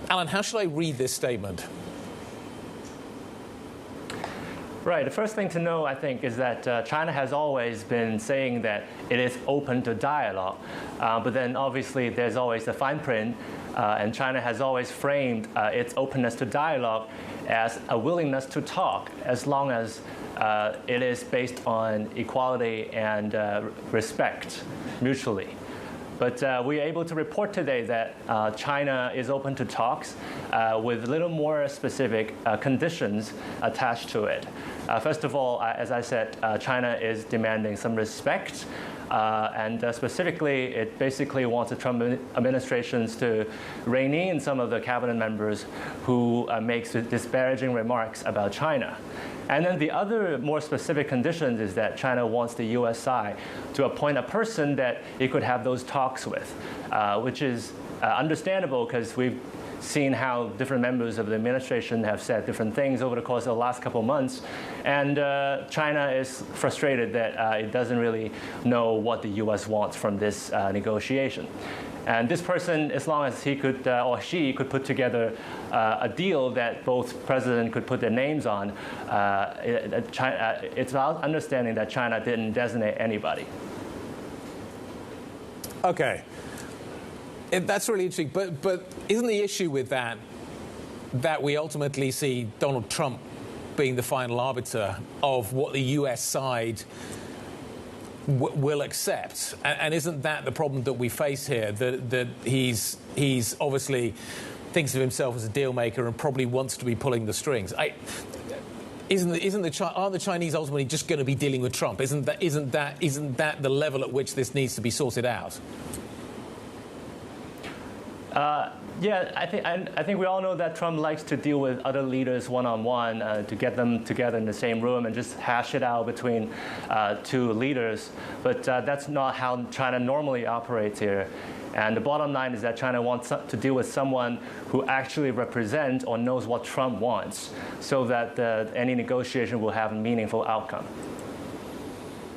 Alan, how should I read this statement? Right. The first thing to know, I think, is that China has always been saying that it is open to dialogue. But then, obviously, there's always the fine print. And China has always framed its openness to dialogue as a willingness to talk, as long as it is based on equality and respect mutually. But we are able to report today that China is open to talks with a little more specific conditions attached to it. First of all, as I said, China is demanding some respect. And specifically, it basically wants the Trump administrations to rein in some of the cabinet members who make disparaging remarks about China. And then the other more specific conditions is that China wants the U.S. side to appoint a person that it could have those talks with, which is understandable because we've seen how different members of the administration have said different things over the course of the last couple of months. And China is frustrated that it doesn't really know what the U.S. wants from this negotiation. And this person, as long as he could or she could put together a deal that both presidents could put their names on, it's our understanding that China didn't designate anybody. Okay. That's really interesting. But isn't the issue with that we ultimately see Donald Trump being the final arbiter of what the U.S. side will accept? And isn't that the problem that we face here? That he's obviously thinks of himself as a deal maker and probably wants to be pulling the strings. Aren't the Chinese ultimately just going to be dealing with Trump? Isn't that the level at which this needs to be sorted out? Yeah, I think we all know that Trump likes to deal with other leaders one-on-one to get them together in the same room and just hash it out between two leaders. But that's not how China normally operates here. And the bottom line is that China wants to deal with someone who actually represents or knows what Trump wants so that any negotiation will have a meaningful outcome.